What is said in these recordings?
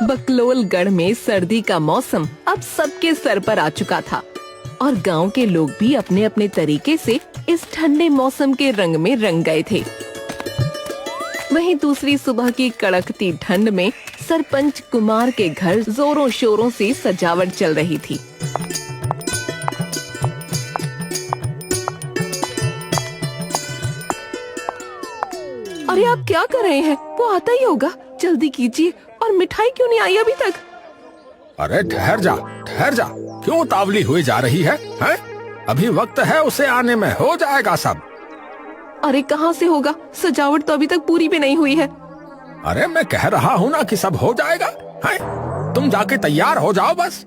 बकलोलगढ़ में सर्दी का मौसम अब सबके सर पर आ चुका था और गांव के लोग भी अपने अपने तरीके से इस ठंडे मौसम के रंग में रंग गए थे। वहीं दूसरी सुबह की कड़कती ठंड में सरपंच कुमार के घर जोरों शोरों से सजावट चल रही थी। अरे आप क्या कर रहे हैं? वो आता ही होगा, जल्दी कीजिए। और मिठाई क्यों नहीं आई अभी तक? अरे ठहर जा, क्यों उतावली हुई जा रही है? अभी वक्त है उसे आने में, हो जाएगा सब। अरे कहाँ से होगा, सजावट तो अभी तक पूरी भी नहीं हुई है। अरे मैं कह रहा हूँ ना कि सब हो जाएगा। तुम जाके तैयार हो जाओ बस।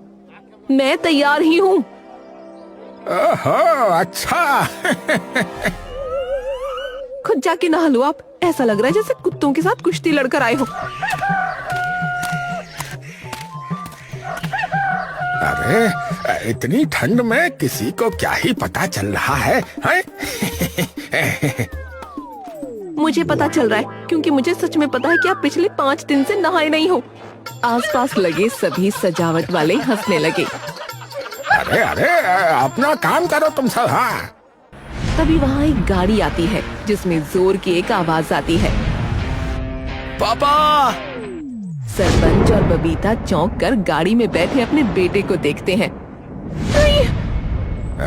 मैं तैयार ही हूँ। ओहो, अच्छा। खुद जाके नहा लो आप, ऐसा लग रहा है जैसे कुत्तों के साथ कुश्ती लड़कर आए हो। अरे इतनी ठंड में किसी को क्या ही पता चल रहा है? मुझे पता चल रहा है, क्योंकि मुझे सच में पता है कि आप पिछले 5 दिन से नहाए नहीं हो। आसपास लगे सभी सजावट वाले हंसने लगे। अरे अपना काम करो तुम सब। हाँ। तभी वहाँ एक गाड़ी आती है जिसमें जोर की एक आवाज आती है, पापा। सरपंच और बबीता चौंक कर गाड़ी में बैठे अपने बेटे को देखते हैं।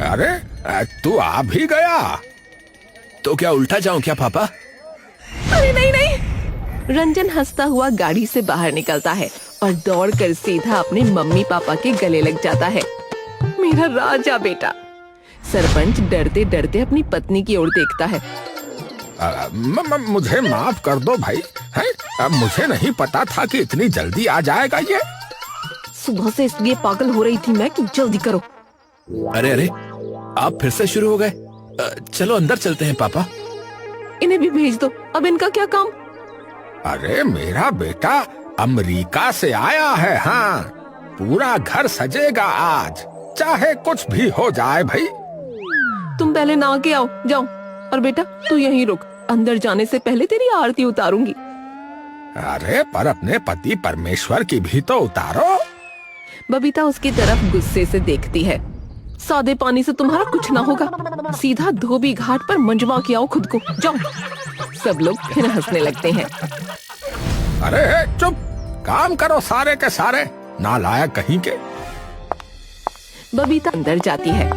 अरे तू आ भी गया? तो क्या उल्टा जाऊं क्या पापा? अरे नहीं। रंजन हंसता हुआ गाड़ी से बाहर निकलता है और दौड़कर सीधा अपने मम्मी पापा के गले लग जाता है। मेरा राजा बेटा। सरपंच डरते डरते अपनी पत्नी की ओर देखता है। मुझे माफ कर दो भाई, मुझे नहीं पता था कि इतनी जल्दी आ जाएगा ये। सुबह से इसलिए पागल हो रही थी मैं कि जल्दी करो। अरे आप फिर से शुरू हो गए। चलो अंदर चलते हैं पापा। इन्हें भी भेज दो, अब इनका क्या काम? अरे मेरा बेटा अमेरिका से आया है। हाँ, पूरा घर सजेगा आज, चाहे कुछ भी हो जाए भाई। तुम पहले नहा के आओ, जाओ। और बेटा तू यहीं रुक, अंदर जाने से पहले तेरी आरती उतारूंगी। अरे पर अपने पति परमेश्वर की भी तो उतारो। बबीता उसकी तरफ गुस्से से देखती है। सादे पानी से तुम्हारा कुछ ना होगा, सीधा धोबी घाट पर मंजवा के आओ खुद को, जाओ। सब लोग फिर हंसने लगते हैं। अरे चुप, काम करो सारे के सारे, नालायक कहीं के। बबीता अंदर जाती है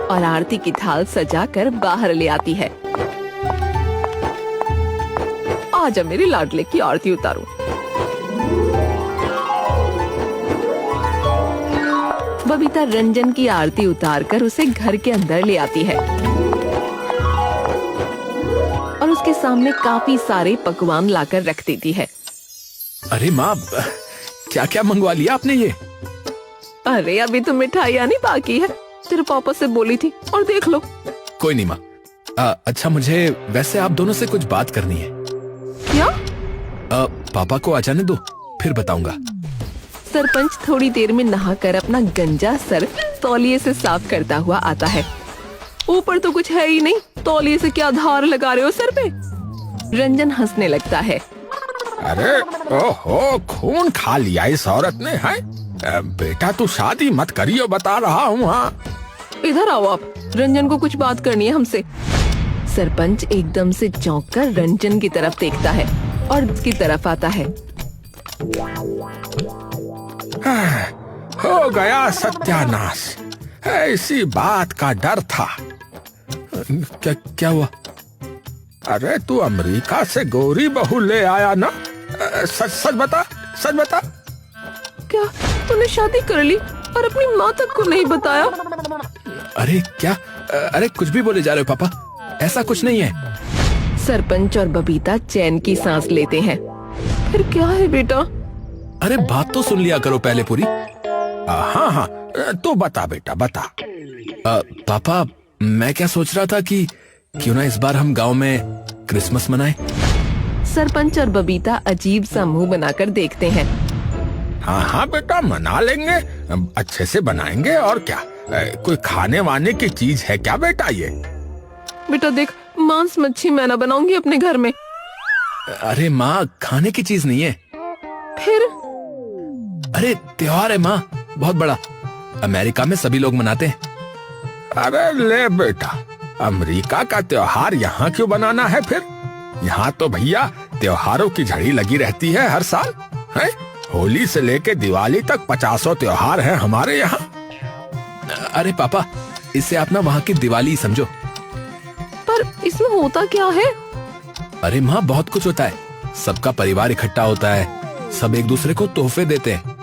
और आरती की थाल सजाकर बाहर ले आती है। आजा मेरे लाडले की आरती उतारूं। बबीता रंजन की आरती उतारकर उसे घर के अंदर ले आती है और उसके सामने काफी सारे पकवान लाकर रख देती है। अरे माँ, क्या क्या मंगवा लिया आपने ये? अरे अभी तो मिठाई आनी बाकी है, तेरे पापा से बोली थी, और देख लो। कोई नहीं माँ। अच्छा, मुझे वैसे आप दोनों से कुछ बात करनी है। क्या? पापा को आ जाने दो, फिर बताऊंगा। सरपंच थोड़ी देर में नहाकर अपना गंजा सर तौलिए से साफ करता हुआ आता है। ऊपर तो कुछ है ही नहीं, तौलिए से क्या धार लगा रहे हो सर पे? रंजन हंसने लगता है। अरे ओहो, खून खा लिया इस औरत ने है। बेटा तू शादी मत करियो, बता रहा हूँ। हाँ, इधर आओ आप, रंजन को कुछ बात करनी है हमसे। सरपंच एकदम से चौंक कर रंजन की तरफ देखता है और उसकी तरफ आता है। हो गया सत्यानाश, ऐसी बात का डर था। क्या हुआ? अरे तू अमेरिका से गोरी बहू ले आया ना? सच बता। क्या तूने शादी कर ली और अपनी माँ तक को नहीं बताया? अरे क्या? अरे कुछ भी बोले जा रहे हो पापा, ऐसा कुछ नहीं है। सरपंच और बबीता चैन की सांस लेते हैं। फिर क्या है बेटा? अरे बात तो सुन लिया करो पहले पूरी। हाँ, तू बता बेटा, बता। पापा, मैं क्या सोच रहा था कि क्यों ना इस बार हम गांव में क्रिसमस मनाएं। सरपंच और बबीता अजीब सा मुंह बनाकर देखते हैं। हाँ बेटा, मना लेंगे, अच्छे से बनाएंगे। और क्या, कोई खाने वाने की चीज है क्या बेटा ये? बेटा देख, मांस मच्छी मैं ना बनाऊंगी अपने घर में। अरे माँ, खाने की चीज नहीं है। फिर? अरे त्योहार है माँ, बहुत बड़ा। अमेरिका में सभी लोग मनाते हैं। अरे ले बेटा, अमेरिका का त्योहार यहाँ क्यों बनाना है फिर? यहाँ तो भैया त्योहारों की झड़ी लगी रहती है हर साल है। होली से लेके दिवाली तक 50 त्योहार हैं हमारे यहाँ। अरे पापा, इससे आप ना वहाँ की दिवाली समझो। पर इसमें होता क्या है? अरे माँ, बहुत कुछ होता है। सबका परिवार इकट्ठा होता है, सब एक दूसरे को तोहफे देते हैं।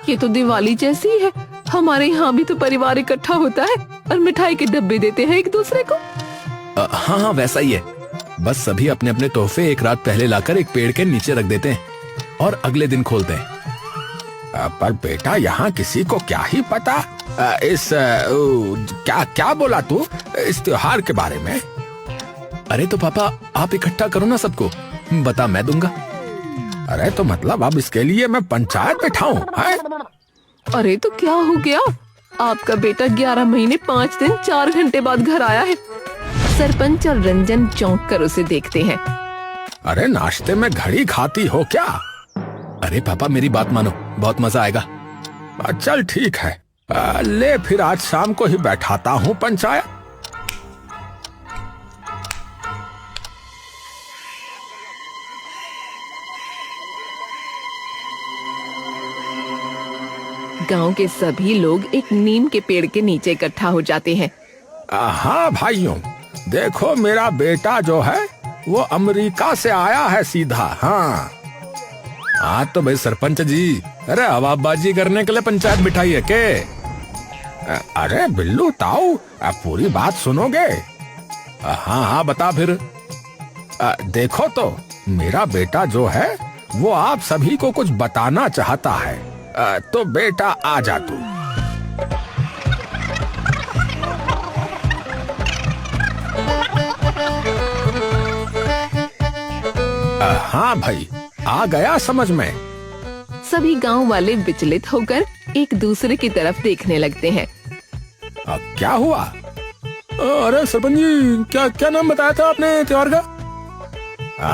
ये तो दिवाली जैसी ही है। हमारे यहाँ भी तो परिवार इकट्ठा होता है और मिठाई के डब्बे देते हैं एक दूसरे को। हाँ हाँ, वैसा ही है। बस सभी अपने अपने तोहफे एक रात पहले लाकर एक पेड़ के नीचे रख देते हैं और अगले दिन खोलते हैं। पर बेटा यहाँ किसी को क्या ही पता क्या बोला तू इस त्योहार के बारे में? अरे तो पापा, आप इकट्ठा करो ना सबको, बता मैं दूंगा। अरे तो मतलब अब इसके लिए मैं पंचायत बैठाऊं है? अरे तो क्या हो गया? आपका बेटा 11 महीने 5 दिन 4 घंटे बाद घर आया है। सरपंच और रंजन चौंक कर उसे देखते हैं। अरे नाश्ते में घड़ी खाती हो क्या? अरे पापा, मेरी बात मानो, बहुत मजा आएगा। चल ठीक है, ले फिर आज शाम को ही बैठाता हूँ पंचायत। गांव के सभी लोग एक नीम के पेड़ के नीचे इकट्ठा हो जाते हैं। हाँ भाइयों, देखो मेरा बेटा जो है वो अमेरिका से आया है सीधा। हाँ तो भाई सरपंच जी, अरे हवाबाजी करने के लिए पंचायत बिठाई है के? अरे बिल्लू ताऊ, पूरी बात सुनोगे? हाँ हाँ, बता फिर। देखो तो मेरा बेटा जो है वो आप सभी को कुछ बताना चाहता है। तो बेटा आ जा तू। हाँ भाई, आ गया समझ में। सभी गांव वाले विचलित होकर एक दूसरे की तरफ देखने लगते हैं। क्या हुआ? अरे सरपंच जी, क्या नाम बताया था आपने त्योहार का?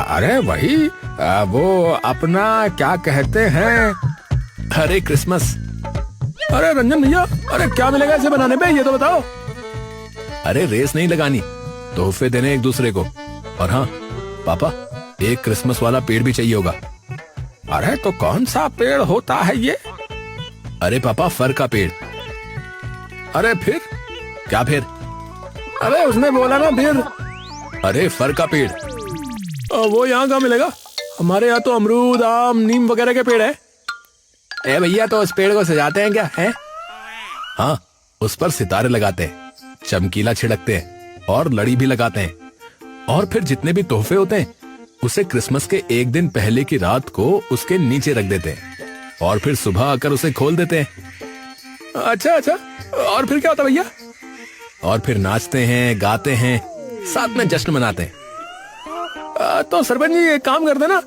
अरे वही वो अपना क्या कहते हैं? अरे क्रिसमस। अरे रंजन भैया, अरे क्या मिलेगा इसे बनाने में, ये तो बताओ। अरे रेस नहीं लगानी, तोहफे देने एक दूसरे को। और हाँ पापा, एक क्रिसमस वाला पेड़ भी चाहिए होगा। अरे तो कौन सा पेड़ होता है ये? अरे पापा, फर का पेड़। अरे फिर क्या फिर? अरे उसने बोला ना फिर। अरे फर का पेड़। वो यहाँ कहाँ मिलेगा? हमारे यहाँ तो अमरूद, आम, नीम वगैरह के पेड़ है। ए भैया, तो उस पेड़ को सजाते हैं क्या है? हाँ, उस पर सितारे लगाते हैं, चमकीला छिड़कते हैं और लड़ी भी लगाते हैं। और फिर जितने भी तोहफे होते हैं उसे क्रिसमस के एक दिन पहले की रात को उसके नीचे रख देते हैं और फिर सुबह आकर उसे खोल देते हैं। अच्छा, और फिर क्या होता भैया? और फिर नाचते हैं, गाते हैं, साथ में जश्न मनाते हैं। तो सरपंच जी एक काम करते ना,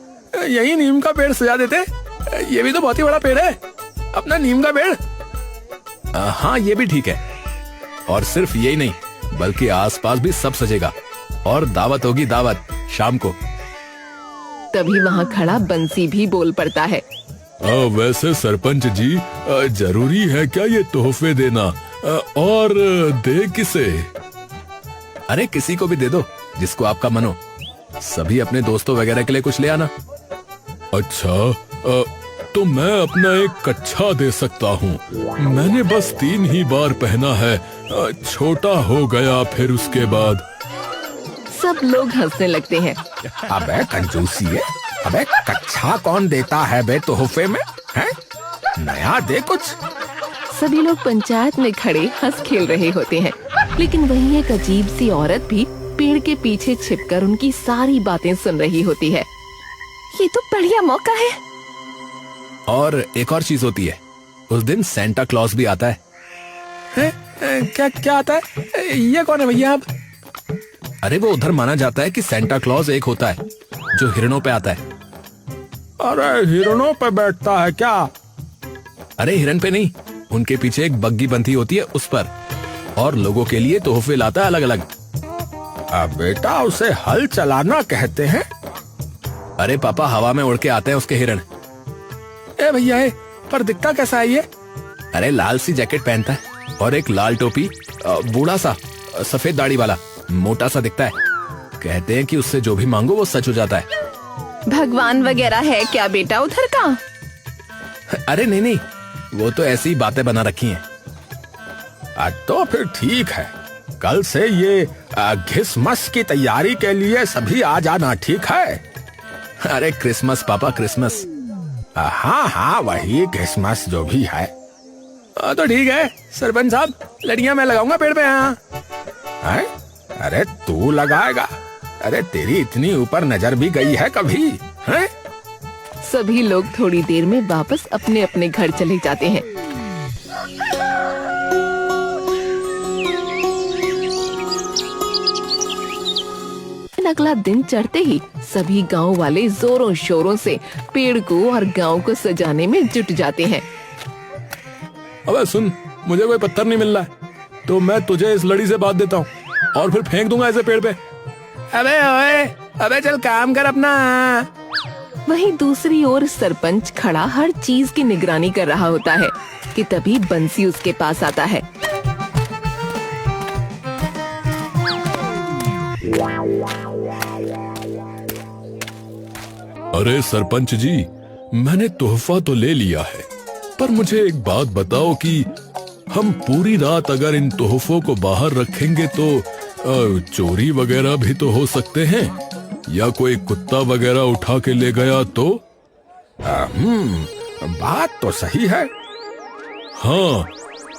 यही नीम का पेड़ सजा देते। ये भी तो बहुत ही बड़ा पेड़ है, अपना नीम का पेड़। हाँ, ये भी ठीक है। और सिर्फ यही नहीं, बल्कि आसपास भी सब सजेगा और दावत होगी, दावत शाम को। तभी वहाँ खड़ा बंसी भी बोल पड़ता है। वैसे सरपंच जी, जरूरी है क्या ये तोहफे देना? और दे किसे? अरे किसी को भी दे दो, जिसको आपका मन हो। सभी अपने दोस्तों वगैरह के लिए कुछ ले आना। अच्छा, तो मैं अपना एक कच्छा दे सकता हूँ। मैंने बस 3 ही बार पहना है, छोटा हो गया फिर उसके बाद। सब लोग हंसने लगते हैं। अबे कंजूसी है, अबे कच्छा कौन देता है बे तोहफे में? हैं? नया दे कुछ। सभी लोग पंचायत में खड़े हंस खेल रहे होते हैं, लेकिन वहीं एक अजीब सी औरत भी पेड़ के पीछे छिपकर उनकी सारी बातें सुन रही होती है। ये तो बढ़िया मौका है। और एक और चीज होती है, उस दिन सेंटा क्लॉज भी आता है। क्या आता है? ये कौन है भैया आप? अरे वो उधर माना जाता है कि सेंटा क्लॉज एक होता है जो हिरणों पे आता है। अरे हिरणों पे बैठता है क्या? अरे हिरन पे नहीं, उनके पीछे एक बग्गी बंधी होती है उस पर, और लोगों के लिए तोहफे लाता है अलग अलग। बेटा उसे हल चलाना कहते हैं। अरे पापा, हवा में उड़ के आते हैं उसके हिरण। ए भैया, पर दिखता कैसा है ये? अरे लाल सी जैकेट पहनता है और एक लाल टोपी, बूढ़ा सा, सफेद दाढ़ी वाला, मोटा सा दिखता है। कहते हैं कि उससे जो भी मांगो वो सच हो जाता है। भगवान वगैरह है क्या बेटा उधर का? अरे नहीं नहीं, वो तो ऐसी ही बातें बना रखी हैं। तो फिर ठीक है, कल से ये क्रिसमस की तैयारी के लिए सभी आ जाना, ठीक है? अरे क्रिसमस पापा, क्रिसमस। हाँ हाँ, वही क्रिसमस जो भी है। तो ठीक है सरपंच साहब, लड़ियां मैं लगाऊंगा पेड़ पे। हाँ है? अरे तू लगाएगा? अरे तेरी इतनी ऊपर नजर भी गई है कभी? हैं? सभी लोग थोड़ी देर में वापस अपने अपने घर चले जाते हैं। अगला दिन चढ़ते ही सभी गांव वाले जोरों शोरों से पेड़ को और गांव को सजाने में जुट जाते हैं। अबे सुन, मुझे कोई पत्थर नहीं मिल रहा है, तो मैं तुझे इस लड़ी से बांध देता हूँ और फिर फेंक दूंगा ऐसे पेड़ पे। अबे ओए, अबे चल काम कर अपना। वहीं दूसरी ओर सरपंच खड़ा हर चीज की निगरानी कर रहा होता है कि तभी बंसी उसके पास आता है। अरे सरपंच जी, मैंने तोहफा तो ले लिया है, पर मुझे एक बात बताओ कि हम पूरी रात अगर इन तोहफों को बाहर रखेंगे तो चोरी वगैरह भी तो हो सकते हैं, या कोई कुत्ता वगैरह उठा के ले गया तो? बात तो सही है। हाँ,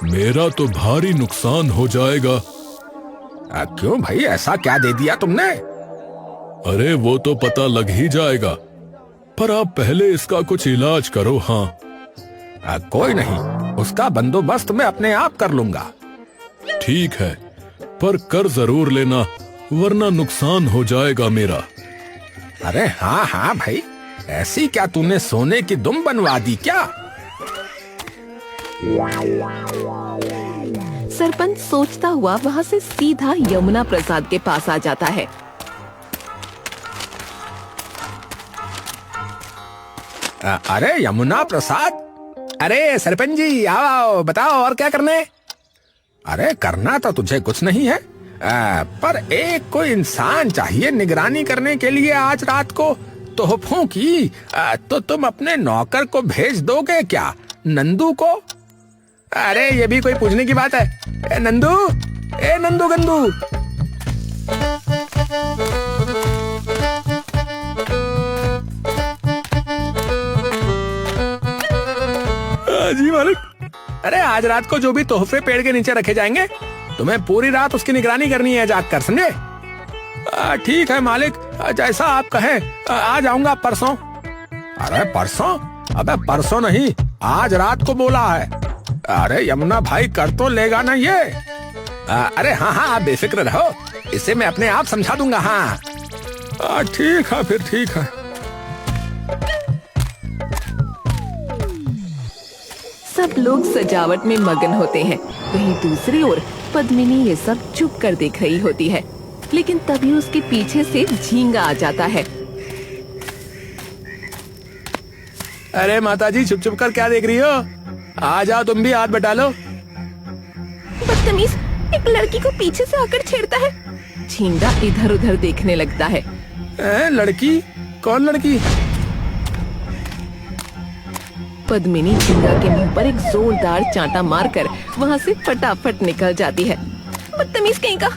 मेरा तो भारी नुकसान हो जाएगा। क्यों भाई, ऐसा क्या दे दिया तुमने? अरे वो तो पता लग ही जाएगा, पर आप पहले इसका कुछ इलाज करो। हाँ कोई नहीं, उसका बंदोबस्त मैं अपने आप कर लूंगा। ठीक है, पर कर जरूर लेना, वरना नुकसान हो जाएगा मेरा। अरे हाँ हाँ भाई, ऐसी क्या तूने सोने की दुम बनवा दी क्या? सरपंच सोचता हुआ वहाँ से सीधा यमुना प्रसाद के पास आ जाता है। अरे यमुना प्रसाद, अरे सरपंच जी आओ, बताओ और क्या करने? अरे करना तो तुझे कुछ नहीं है, पर एक कोई इंसान चाहिए निगरानी करने के लिए आज रात को तोहफों की। तो तुम अपने नौकर को भेज दोगे क्या, नंदू को? अरे ये भी कोई पूछने की बात है? ए नंदू गंदू। जी मालिक। अरे आज रात को जो भी तोहफे पेड़ के नीचे रखे जाएंगे, तुम्हें पूरी रात उसकी निगरानी करनी है जाग कर, समझे? ठीक है मालिक, जैसा आप कहें, आ जाऊंगा परसों। अरे परसों? अबे परसों नहीं, आज रात को बोला है। अरे यमुना भाई कर तो लेगा ना ये? अरे हाँ हाँ, आप बेफिक्र रहो, इसे मैं अपने आप समझा दूंगा। हाँ ठीक है, फिर ठीक है। सब लोग सजावट में मगन होते हैं। वहीं दूसरी ओर पद्मिनी ये सब चुप कर देख रही होती है, लेकिन तभी उसके पीछे से झींगा आ जाता है। अरे माताजी, चुप चुप कर क्या देख रही हो? आ जाओ तुम भी, हाथ बटा लो। बदतमीज, एक लड़की को पीछे से आकर छेड़ता है। झींगा इधर उधर देखने लगता है। लड़की? कौन लड़की? पद्मिनी झींगा के मुंह पर एक जोरदार चांटा मारकर वहाँ से फटाफट निकल जाती है। बदतमीज कहीं का।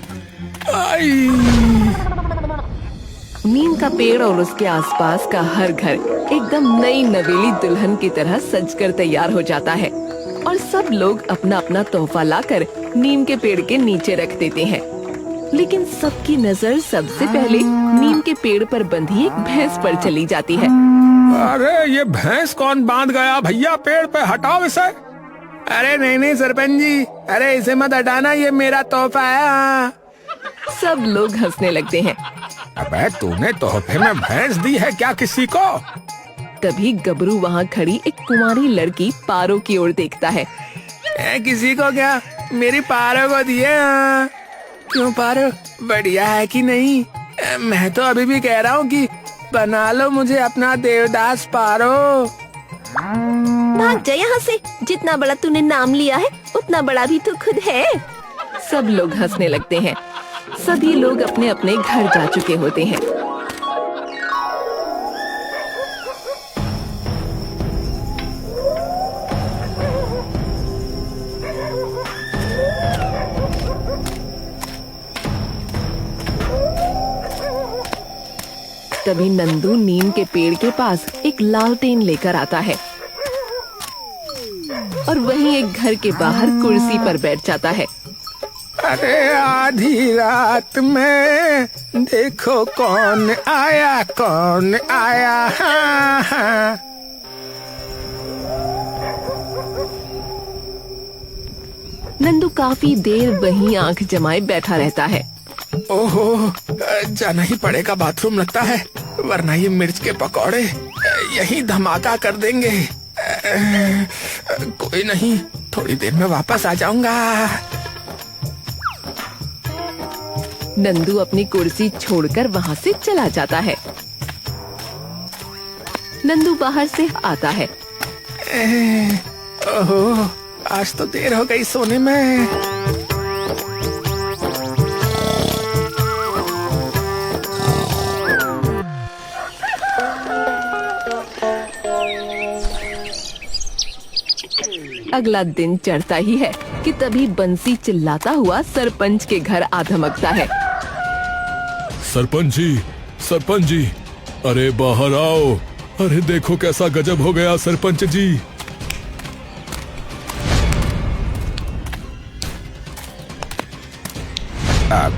नीम का पेड़ और उसके आसपास का हर घर एकदम नई नवेली दुल्हन की तरह सजकर तैयार हो जाता है और सब लोग अपना अपना तोहफा लाकर नीम के पेड़ के नीचे रख देते हैं। लेकिन सबकी नजर सबसे पहले नीम के पेड़ पर बंधी एक भैंस पर चली जाती है। अरे ये भैंस कौन बांध गया भैया पेड़ पे, हटाओ इसे। अरे नहीं सरपंच जी, अरे इसे मत हटाना, ये मेरा तोहफा है। सब लोग हंसने लगते हैं। अबे तूने तोहफे में भैंस दी है क्या किसी को? तभी गबरू वहाँ खड़ी एक कुंवारी लड़की पारो की ओर देखता है। किसी को क्या, मेरी पारो को दिए। क्यों पारो, बढ़िया है कि नहीं? मैं तो अभी भी कह रहा हूँ कि बना लो मुझे अपना देवदास पारो। भाग जा यहाँ से, जितना बड़ा तूने नाम लिया है उतना बड़ा भी तू खुद है। सब लोग हंसने लगते हैं। सभी लोग अपने अपने घर जा चुके होते हैं। तभी नंदू नीम के पेड़ के पास एक लालटेन लेकर आता है और वहीं एक घर के बाहर कुर्सी पर बैठ जाता है। अरे आधी रात में देखो कौन आया, कौन आया। हाँ, हाँ। नंदू काफी देर वहीं आंख जमाए बैठा रहता है। ओहो, जाना ही पड़ेगा बाथरूम लगता है, वरना ये मिर्च के पकौड़े यही धमाका कर देंगे। कोई नहीं, थोड़ी देर में वापस आ जाऊंगा। नंदू अपनी कुर्सी छोड़कर वहाँ से चला जाता है। नंदू बाहर से आता है। ओहो, आज तो देर हो गई सोने में। अगला दिन चढ़ता ही है कि तभी बंसी चिल्लाता हुआ सरपंच के घर आ धमकता है। सरपंच जी, सरपंच जी, अरे बाहर आओ। अरे देखो कैसा गजब हो गया सरपंच जी।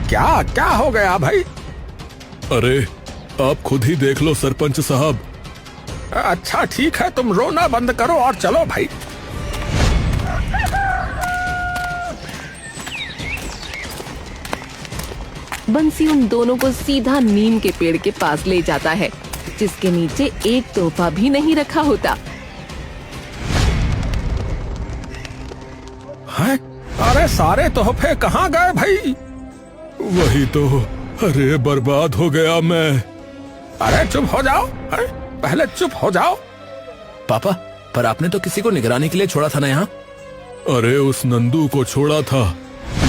क्या क्या हो गया भाई? अरे आप खुद ही देख लो सरपंच साहब। अच्छा ठीक है, तुम रोना बंद करो और चलो भाई। बंसी उन दोनों को सीधा नीम के पेड़ के पास ले जाता है, जिसके नीचे एक तोहफा भी नहीं रखा होता। है? अरे सारे तोहफे कहाँ गए भाई? वही तो, अरे बर्बाद हो गया मैं। अरे चुप हो जाओ, है? पहले चुप हो जाओ। पापा, पर आपने तो किसी को निगरानी के लिए छोड़ा था ना यहाँ? अरे उस नंदू को छोड़ा था,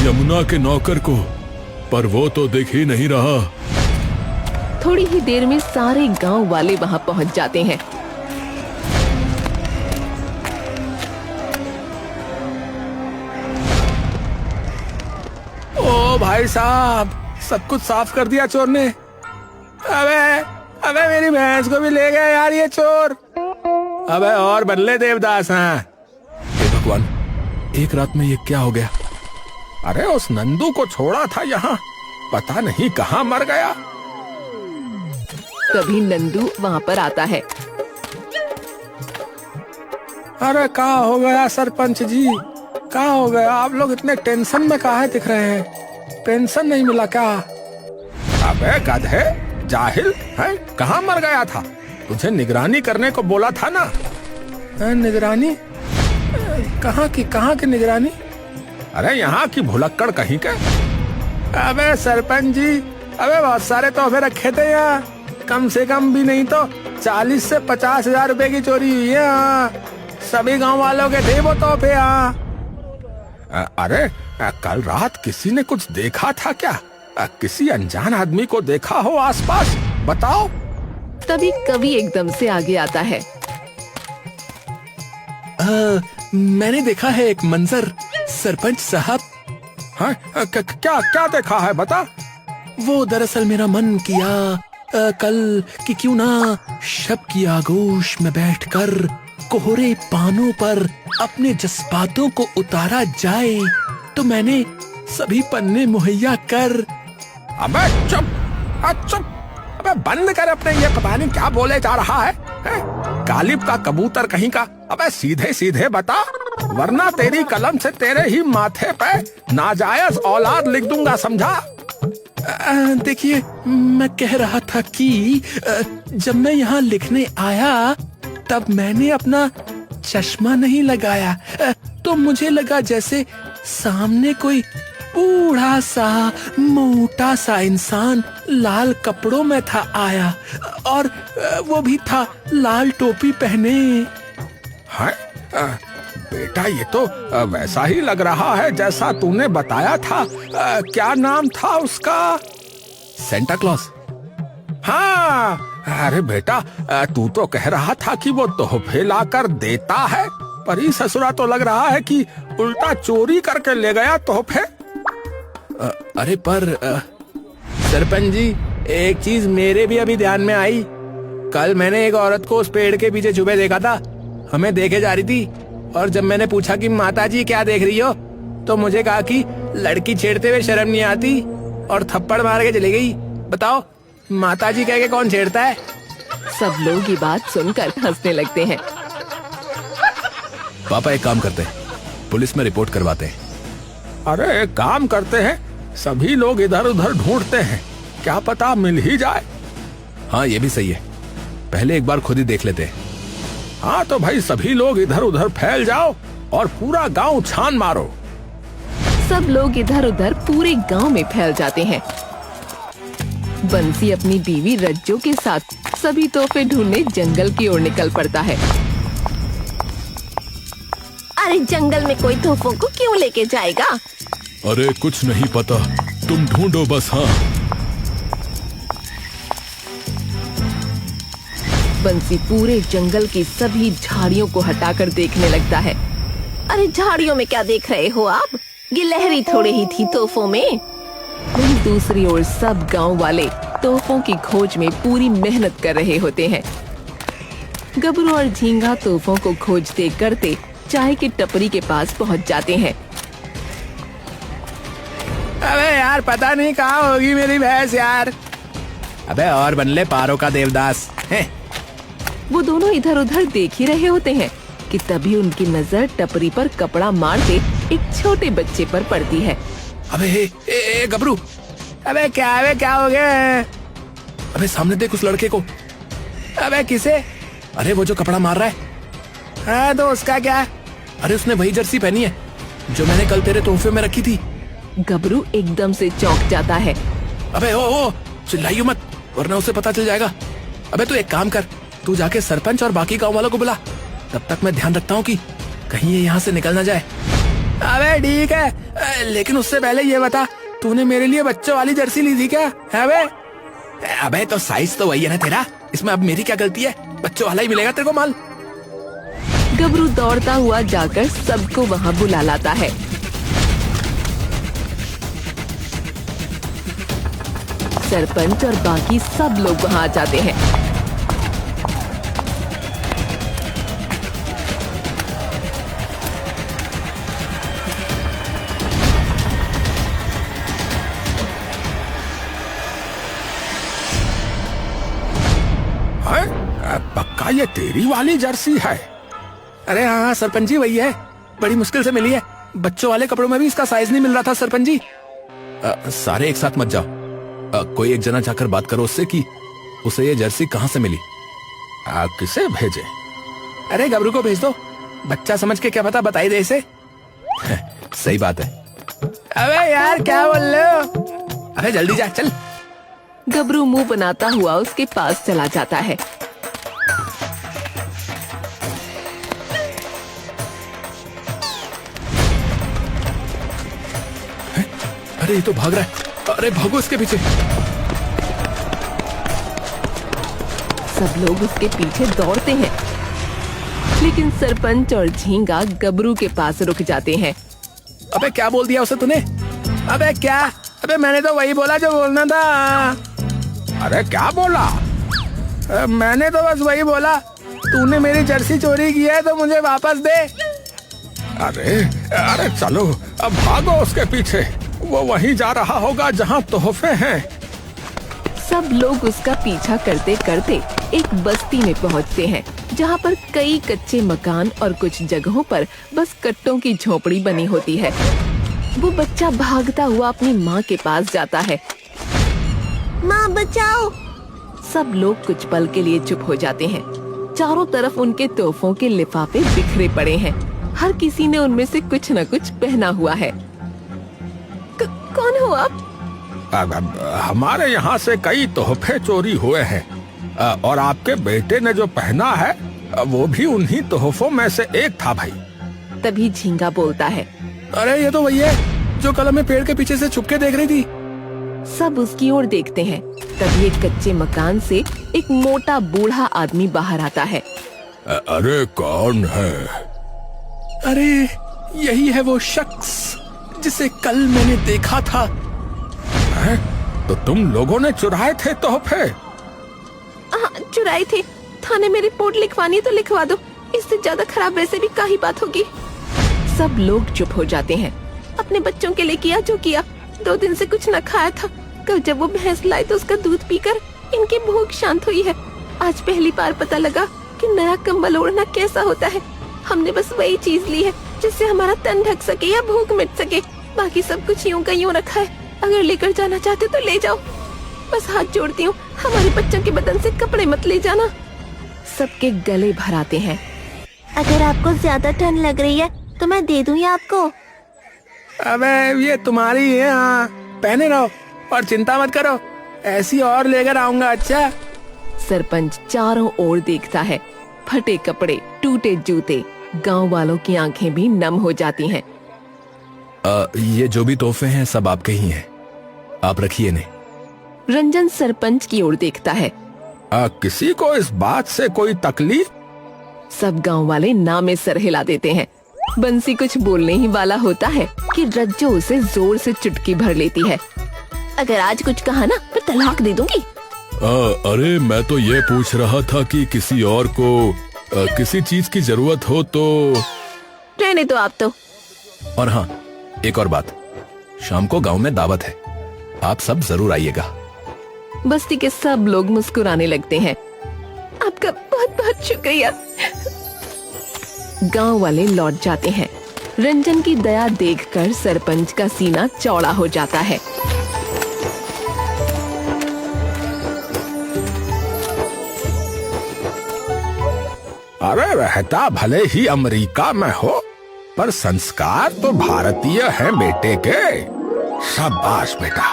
यमुना के नौकर को, पर वो तो दिख ही नहीं रहा। थोड़ी ही देर में सारे गांव वाले वहां पहुंच जाते हैं। ओ भाई साहब, सब कुछ साफ कर दिया चोर ने। अबे मेरी भैंस को भी ले गया यार ये चोर। अबे और बदले देवदास हैं। हे भगवान, एक रात में ये क्या हो गया? अरे उस नंदू को छोड़ा था यहाँ, पता नहीं कहाँ मर गया। तभी नंदू वहाँ पर आता है। अरे क्या हो गया सरपंच जी, क्या हो गया? आप लोग इतने टेंशन में काहे दिख रहे हैं? पेंशन नहीं मिला क्या? अबे गधे, जाहिल है, कहाँ मर गया था? तुझे निगरानी करने को बोला था ना। निगरानी? कहाँ की निगरानी? अरे यहाँ की भुलक्कड़ कहीं के। अबे सरपंच जी, अबे बहुत सारे तोहफे रखे थे यहाँ, कम से कम भी नहीं तो 40 से 50 हजार रुपए की चोरी हुई है यहाँ। सभी गांव वालों के थे वो तोहफे यहाँ। अरे कल रात किसी ने कुछ देखा था क्या? किसी अनजान आदमी को देखा हो आसपास? बताओ। तभी कवि एकदम से आगे आता है। मैंने देखा है एक मंजर सरपंच साहब। हाँ, क्या देखा है बता? वो दरअसल मेरा मन किया कल कि क्यों ना शब की आगोश में बैठकर कोहरे पानों पर अपने जज्बातों को उतारा जाए, तो मैंने सभी पन्ने मुहैया कर। अबे चुप, चुप, अबे बंद कर अपने ये पता नहीं क्या बोले जा रहा है? गालिब का कबूतर कहीं का। अबे सीधे सीधे बता, वरना तेरी कलम से तेरे ही माथे पे नाजायज औलाद लिख दूंगा, समझा? देखिए, मैं कह रहा था कि जब मैं यहाँ लिखने आया तब मैंने अपना चश्मा नहीं लगाया, तो मुझे लगा जैसे सामने कोई बूढ़ा सा मोटा सा इंसान लाल कपड़ों में था आया, और वो भी था लाल टोपी पहने। है बेटा, ये तो वैसा ही लग रहा है जैसा तूने बताया था। क्या नाम था उसका? Santa Claus. हाँ, अरे बेटा, तू तो कह रहा था कि वो तोहफे लाकर देता है, पर ही ससुरा तो लग रहा है कि उल्टा चोरी करके ले गया तोहफे। अरे पर सरपंच जी, एक चीज मेरे भी अभी ध्यान में आई। कल मैंने एक औरत को उस पेड़ के पीछे छुपे देखा था, हमें देखे जा रही थी, और जब मैंने पूछा कि माता जी क्या देख रही हो, तो मुझे कहा कि लड़की छेड़ते हुए शर्म नहीं आती, और थप्पड़ मार के चली गई। बताओ, माता जी कह के कौन छेड़ता है? सब लोग ये बात सुनकर हंसने लगते हैं। पापा एक काम करते हैं, पुलिस में रिपोर्ट करवाते हैं। अरे एक काम करते हैं, सभी लोग इधर उधर ढूंढते हैं, क्या पता मिल ही जाए। हाँ, ये भी सही है, पहले एक बार खुद ही देख लेते हैं। हाँ तो भाई, सभी लोग इधर उधर फैल जाओ और पूरा गांव छान मारो। सब लोग इधर उधर पूरे गांव में फैल जाते हैं। बंसी अपनी बीवी रज्जो के साथ सभी तोहफे ढूंढने जंगल की ओर निकल पड़ता है। अरे जंगल में कोई तोहफों को क्यों लेके जाएगा? अरे कुछ नहीं पता, तुम ढूंढो बस। हाँ, बंसी पूरे जंगल की सभी झाड़ियों को हटाकर देखने लगता है। अरे झाड़ियों में क्या देख रहे हो आप? गिलहरी थोड़ी ही थी तोहफों में। वहीं दूसरी ओर सब गांव वाले तोहफों की खोज में पूरी मेहनत कर रहे होते हैं। गबरू और झींगा तोहफों को खोजते करते चाय की टपरी के पास पहुंच जाते हैं। अबे यार, पता नहीं कहाँ होगी मेरी भैंस यार। अबे और बन ले पारो का देवदास है। वो दोनों इधर उधर देख ही रहे होते हैं कि तभी उनकी नजर टपरी पर कपड़ा मारते एक छोटे बच्चे पर पड़ती है। अबे गबरू, अबे क्या हो गया? अबे सामने देख उस लड़के को। अबे किसे? अरे वो जो कपड़ा मार रहा है। हाँ तो उसका क्या? अरे उसने वही जर्सी पहनी है जो मैंने कल तेरे तोहफे में रखी थी। गबरू एकदम से चौंक जाता है। अबे ओ चिल्लाइयो मत, वरना उसे पता चल जाएगा। अबे तू एक काम कर, तू जाके सरपंच और बाकी गांव वालों को बुला, तब तक मैं ध्यान रखता हूँ कि कहीं ये यहाँ से निकल ना जाए। अबे ठीक है, लेकिन उससे पहले ये बता, तूने मेरे लिए बच्चों वाली जर्सी ली थी क्या? अबे तो साइज तो वही है ना तेरा, इसमें अब मेरी क्या गलती है? बच्चों वाला ही मिलेगा तेरे को माल। गबरू दौड़ता हुआ जाकर सबको वहाँ बुला लाता है। सरपंच और बाकी सब लोग वहाँ आ जाते हैं। पक्का ये तेरी वाली जर्सी है? अरे हाँ सरपंच जी, वही है, बड़ी मुश्किल से मिली है। बच्चों वाले कपड़ों में भी इसका साइज नहीं मिल रहा था सरपंच जी। सारे एक साथ मत जाओ, कोई एक जना जाकर बात करो उससे कि उसे ये जर्सी कहाँ से मिली। किसे भेजे? अरे गबरू को भेज दो, बच्चा समझ के क्या पता बताई दे इसे। सही बात है। अबे यार क्या बोल रहे हो? अबे जल्दी जा, चल। गबरू मुंह बनाता हुआ उसके पास चला जाता है। अरे ये तो भाग रहा है, अरे भागो इसके पीछे। सब लोग उसके पीछे दौड़ते हैं, लेकिन सरपंच और झींगा गबरू के पास रुक जाते हैं। अबे क्या बोल दिया उसे तूने? अबे क्या? अबे मैंने तो वही बोला जो बोलना था। अरे क्या बोला? मैंने तो बस वही बोला, तूने मेरी जर्सी चोरी की है तो मुझे वापस दे। अरे चलो अब भागो उसके पीछे, वो वहीं जा रहा होगा जहाँ तोहफे हैं। सब लोग उसका पीछा करते करते एक बस्ती में पहुँचते हैं, जहाँ पर कई कच्चे मकान और कुछ जगहों पर बस कट्टों की झोपड़ी बनी होती है। वो बच्चा भागता हुआ अपनी माँ के पास जाता है। माँ बचाओ! सब लोग कुछ पल के लिए चुप हो जाते हैं। चारों तरफ उनके तोहफों के लिफाफे बिखरे पड़े हैं। हर किसी ने उनमें से कुछ न कुछ पहना हुआ है। हो आप? अब हमारे यहाँ से कई तोहफे चोरी हुए हैं और आपके बेटे ने जो पहना है वो भी उन्हीं तोहफों में से एक था भाई। तभी झींगा बोलता है। अरे ये तो वही है जो कल हमें पेड़ के पीछे से छुप के देख रही थी। सब उसकी ओर देखते हैं। तभी एक कच्चे मकान से एक मोटा बूढ़ा आदमी बाहर आता है। अरे कौन है? अरे यही है वो शख्स जिसे कल मैंने देखा था। हैं? तो तुम लोगों ने चुराए थे तोहफे? हाँ, चुराए थे। थाने में रिपोर्ट लिखवानी है तो लिखवा दो। इससे ज्यादा खराब वैसे भी क्या ही बात होगी। सब लोग चुप हो जाते हैं। अपने बच्चों के लिए किया जो किया। 2 दिन से कुछ न खाया था। कल जब वो भैंस लाई तो उसका दूध पीकर इनकी भूख शांत हुई है। आज पहली बार पता लगा कि नया कंबल ओढ़ना कैसा होता है। हमने बस वही चीज ली है जिससे हमारा तन ढक सके या भूख मिट सके। बाकी सब कुछ यूं का यूं रखा है। अगर लेकर जाना चाहते तो ले जाओ। बस हाथ जोड़ती हूँ, हमारे बच्चों के बदन से कपड़े मत ले जाना। सबके गले भराते हैं। अगर आपको ज्यादा ठंड लग रही है तो मैं दे दूँ या आपको? अबे ये तुम्हारी है, हाँ पहने रहो और चिंता मत करो, ऐसी और लेकर आऊंगा। अच्छा। सरपंच चारों ओर देखता है। फटे कपड़े, टूटे जूते। गांव वालों की आंखें भी नम हो जाती हैं। ये जो भी तोहफे हैं सब आपके ही हैं, आप रखिए इन्हें। रंजन सरपंच की ओर देखता है। किसी को इस बात से कोई तकलीफ? सब गांव वाले ना में सर हिला देते हैं। बंसी कुछ बोलने ही वाला होता है कि रज्जो उसे जोर से चुटकी भर लेती है। अगर आज कुछ कहा ना तो तलाक दे दूंगी। अरे मैं तो ये पूछ रहा था कि किसी और को किसी चीज की जरूरत हो तो। रहने दो आप तो। और हाँ, एक और बात, शाम को गांव में दावत है, आप सब जरूर आइएगा। बस्ती के सब लोग मुस्कुराने लगते हैं। आपका बहुत बहुत शुक्रिया। गांव वाले लौट जाते हैं। रंजन की दया देखकर सरपंच का सीना चौड़ा हो जाता है। अरे रहता भले ही अमेरिका में हो पर संस्कार तो भारतीय हैं बेटे के। शाबाश बेटा।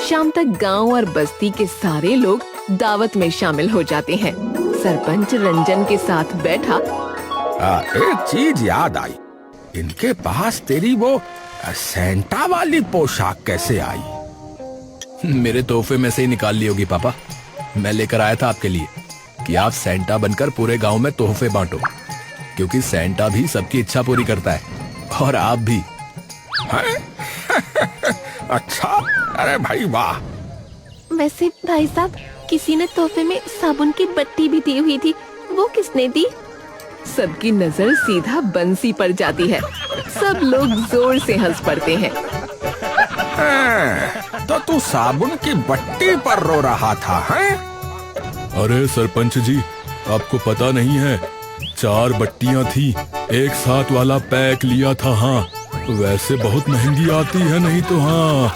शाम तक गांव और बस्ती के सारे लोग दावत में शामिल हो जाते हैं। सरपंच रंजन के साथ बैठा। एक चीज याद आई, इनके पास तेरी वो सेंटा वाली पोशाक कैसे आई? मेरे तोहफे में से ही निकाल ली होगी पापा। मैं लेकर आया था आपके लिए कि आप सेंटा बनकर पूरे गांव में तोहफे बांटो, क्योंकि सेंटा भी सबकी इच्छा पूरी करता है और आप भी। अच्छा, अरे भाई वाह। वैसे भाई साहब, किसी ने तोहफे में साबुन की बट्टी भी दी हुई थी, वो किसने दी? सबकी नजर सीधा बंसी पर जाती है। सब लोग जोर से हंस पड़ते हैं। तो तू साबुन की बट्टी पर रो रहा था, हैं? अरे सरपंच जी, आपको पता नहीं है, 4 बट्टियां थी, एक साथ वाला पैक लिया था। हाँ, वैसे बहुत महंगी आती है, नहीं तो हाँ।